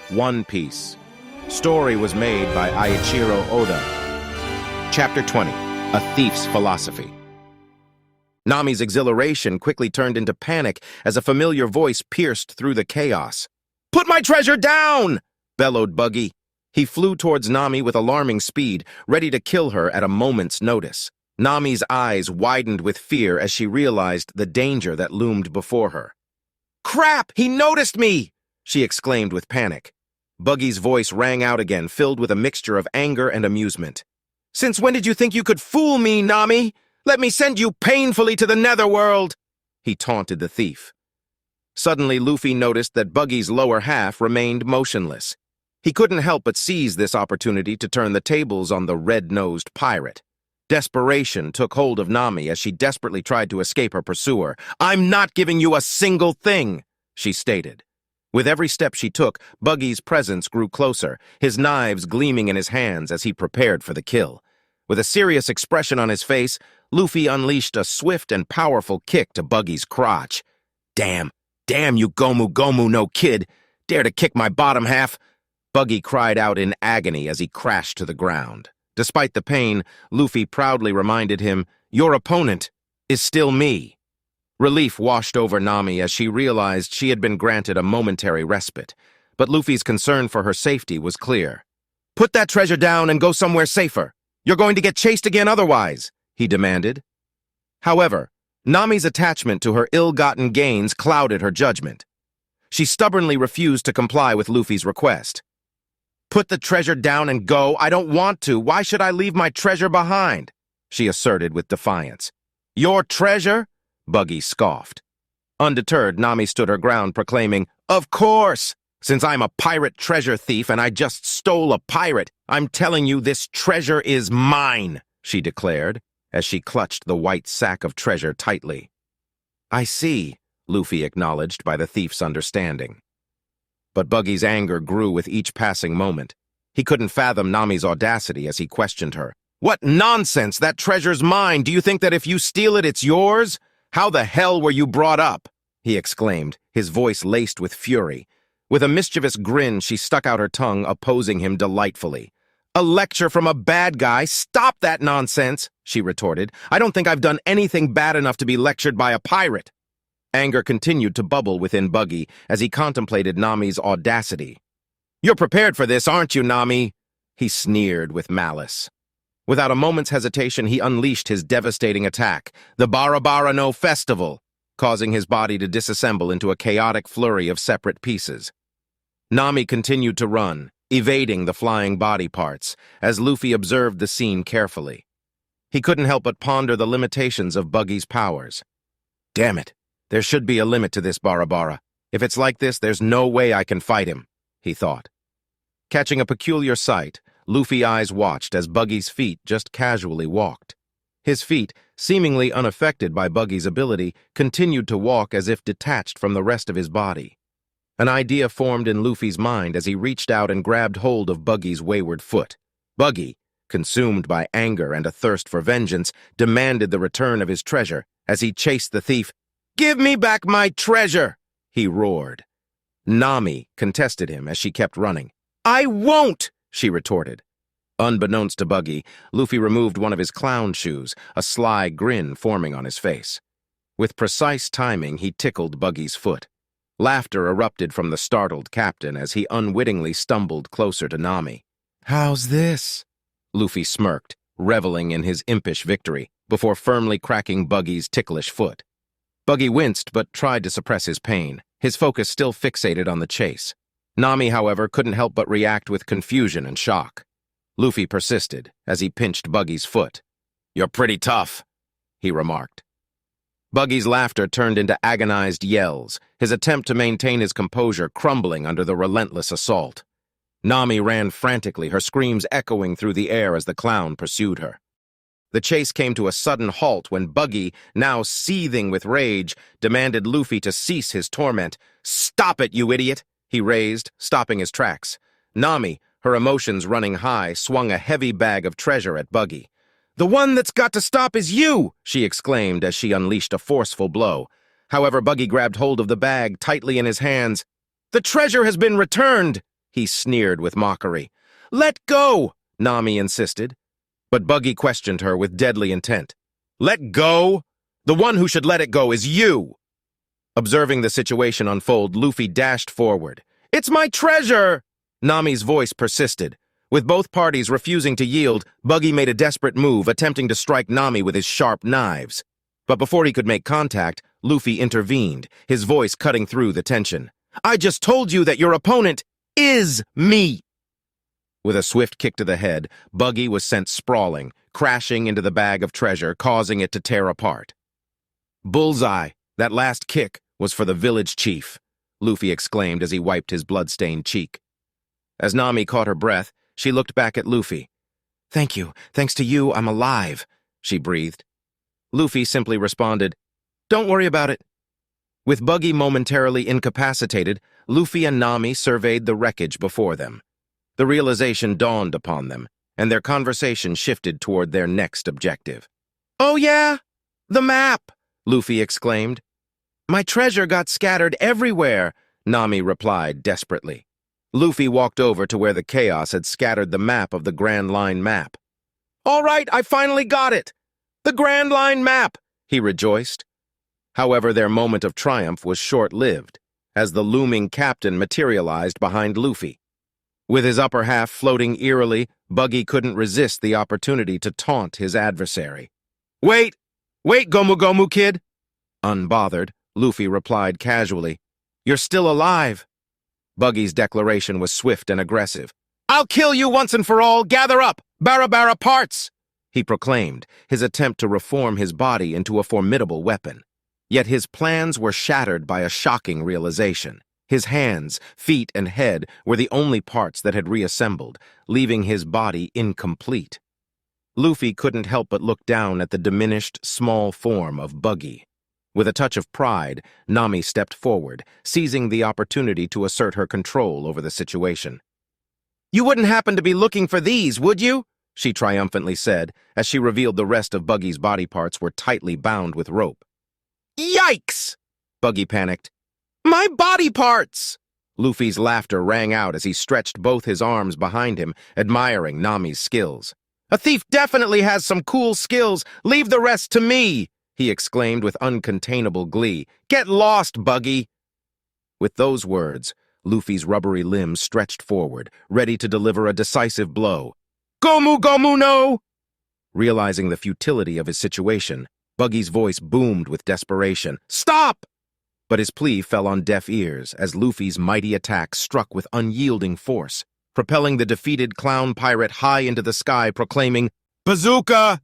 One Piece. Story was made by Eiichiro Oda. Chapter 20. A Thief's Philosophy. Nami's exhilaration quickly turned into panic as a familiar voice pierced through the chaos. "Put my treasure down!" bellowed Buggy. He flew towards Nami with alarming speed, ready to kill her at a moment's notice. Nami's eyes widened with fear as she realized the danger that loomed before her. "Crap! He noticed me!" she exclaimed with panic. Buggy's voice rang out again, filled with a mixture of anger and amusement. "Since when did you think you could fool me, Nami? Let me send you painfully to the netherworld!" He taunted the thief. Suddenly, Luffy noticed that Buggy's lower half remained motionless. He couldn't help but seize this opportunity to turn the tables on the red-nosed pirate. Desperation took hold of Nami as she desperately tried to escape her pursuer. "I'm not giving you a single thing," she stated. With every step she took, Buggy's presence grew closer, his knives gleaming in his hands as he prepared for the kill. With a serious expression on his face, Luffy unleashed a swift and powerful kick to Buggy's crotch. Damn you Gomu no kid! Dare to kick my bottom half!" Buggy cried out in agony as he crashed to the ground. Despite the pain, Luffy proudly reminded him, "Your opponent is still me." Relief washed over Nami as she realized she had been granted a momentary respite, but Luffy's concern for her safety was clear. "Put that treasure down and go somewhere safer. You're going to get chased again otherwise," he demanded. However, Nami's attachment to her ill-gotten gains clouded her judgment. She stubbornly refused to comply with Luffy's request. "Put the treasure down and go. I don't want to. Why should I leave my treasure behind?" she asserted with defiance. "Your treasure?" Buggy scoffed. Undeterred, Nami stood her ground, proclaiming, "Of course! Since I'm a pirate treasure thief and I just stole a pirate, I'm telling you this treasure is mine," she declared, as she clutched the white sack of treasure tightly. "I see," Luffy acknowledged by the thief's understanding. But Buggy's anger grew with each passing moment. He couldn't fathom Nami's audacity as he questioned her. "What nonsense! That treasure's mine! Do you think that if you steal it, it's yours? How the hell were you brought up?" he exclaimed, his voice laced with fury. With a mischievous grin, she stuck out her tongue, opposing him delightfully. "A lecture from a bad guy? Stop that nonsense!" she retorted. "I don't think I've done anything bad enough to be lectured by a pirate." Anger continued to bubble within Buggy as he contemplated Nami's audacity. "You're prepared for this, aren't you, Nami?" he sneered with malice. Without a moment's hesitation, he unleashed his devastating attack, the Barabbara no Festival, causing his body to disassemble into a chaotic flurry of separate pieces. Nami continued to run, evading the flying body parts, as Luffy observed the scene carefully. He couldn't help but ponder the limitations of Buggy's powers. "Damn it, there should be a limit to this Barabbara. If it's like this, there's no way I can fight him," he thought. Catching a peculiar sight, Luffy's eyes watched as Buggy's feet just casually walked. His feet, seemingly unaffected by Buggy's ability, continued to walk as if detached from the rest of his body. An idea formed in Luffy's mind as he reached out and grabbed hold of Buggy's wayward foot. Buggy, consumed by anger and a thirst for vengeance, demanded the return of his treasure as he chased the thief. "Give me back my treasure!" he roared. Nami contested him as she kept running. "I won't!" she retorted. Unbeknownst to Buggy, Luffy removed one of his clown shoes, a sly grin forming on his face. With precise timing, he tickled Buggy's foot. Laughter erupted from the startled captain as he unwittingly stumbled closer to Nami. "How's this?" Luffy smirked, reveling in his impish victory, before firmly cracking Buggy's ticklish foot. Buggy winced but tried to suppress his pain, his focus still fixated on the chase. Nami, however, couldn't help but react with confusion and shock. Luffy persisted as he pinched Buggy's foot. "You're pretty tough," he remarked. Buggy's laughter turned into agonized yells, his attempt to maintain his composure crumbling under the relentless assault. Nami ran frantically, her screams echoing through the air as the clown pursued her. The chase came to a sudden halt when Buggy, now seething with rage, demanded Luffy to cease his torment. "Stop it, you idiot!" he raised, stopping his tracks. Nami, her emotions running high, swung a heavy bag of treasure at Buggy. "The one that's got to stop is you!" she exclaimed as she unleashed a forceful blow. However, Buggy grabbed hold of the bag tightly in his hands. "The treasure has been returned!" he sneered with mockery. "Let go!" Nami insisted. But Buggy questioned her with deadly intent. "Let go? The one who should let it go is you!" Observing the situation unfold, Luffy dashed forward. "It's my treasure!" Nami's voice persisted. With both parties refusing to yield, Buggy made a desperate move, attempting to strike Nami with his sharp knives. But before he could make contact, Luffy intervened, his voice cutting through the tension. "I just told you that your opponent is me!" With a swift kick to the head, Buggy was sent sprawling, crashing into the bag of treasure, causing it to tear apart. "Bullseye! That last kick was for the village chief," Luffy exclaimed as he wiped his blood-stained cheek. As Nami caught her breath, she looked back at Luffy. "Thank you. Thanks to you, I'm alive," she breathed. Luffy simply responded, "Don't worry about it." With Buggy momentarily incapacitated, Luffy and Nami surveyed the wreckage before them. The realization dawned upon them, and their conversation shifted toward their next objective. "Oh yeah? The map!" Luffy exclaimed. "My treasure got scattered everywhere," Nami replied desperately. Luffy walked over to where the chaos had scattered the map of the Grand Line map. "All right, I finally got it! The Grand Line map!" he rejoiced. However, their moment of triumph was short-lived, as the looming captain materialized behind Luffy. With his upper half floating eerily, Buggy couldn't resist the opportunity to taunt his adversary. Wait, Gomu Gomu kid!" Unbothered, Luffy replied casually, "You're still alive." Buggy's declaration was swift and aggressive. "I'll kill you once and for all! Gather up! Bara parts!" he proclaimed, his attempt to reform his body into a formidable weapon. Yet his plans were shattered by a shocking realization. His hands, feet, and head were the only parts that had reassembled, leaving his body incomplete. Luffy couldn't help but look down at the diminished, small form of Buggy. With a touch of pride, Nami stepped forward, seizing the opportunity to assert her control over the situation. "You wouldn't happen to be looking for these, would you?" she triumphantly said, as she revealed the rest of Buggy's body parts were tightly bound with rope. "Yikes!" Buggy panicked. "My body parts!" Luffy's laughter rang out as he stretched both his arms behind him, admiring Nami's skills. "A thief definitely has some cool skills. Leave the rest to me!" he exclaimed with uncontainable glee. "Get lost, Buggy!" With those words, Luffy's rubbery limbs stretched forward, ready to deliver a decisive blow. "Gomu Gomu no!" Realizing the futility of his situation, Buggy's voice boomed with desperation. "Stop!" But his plea fell on deaf ears as Luffy's mighty attack struck with unyielding force, propelling the defeated clown pirate high into the sky, proclaiming, "Bazooka!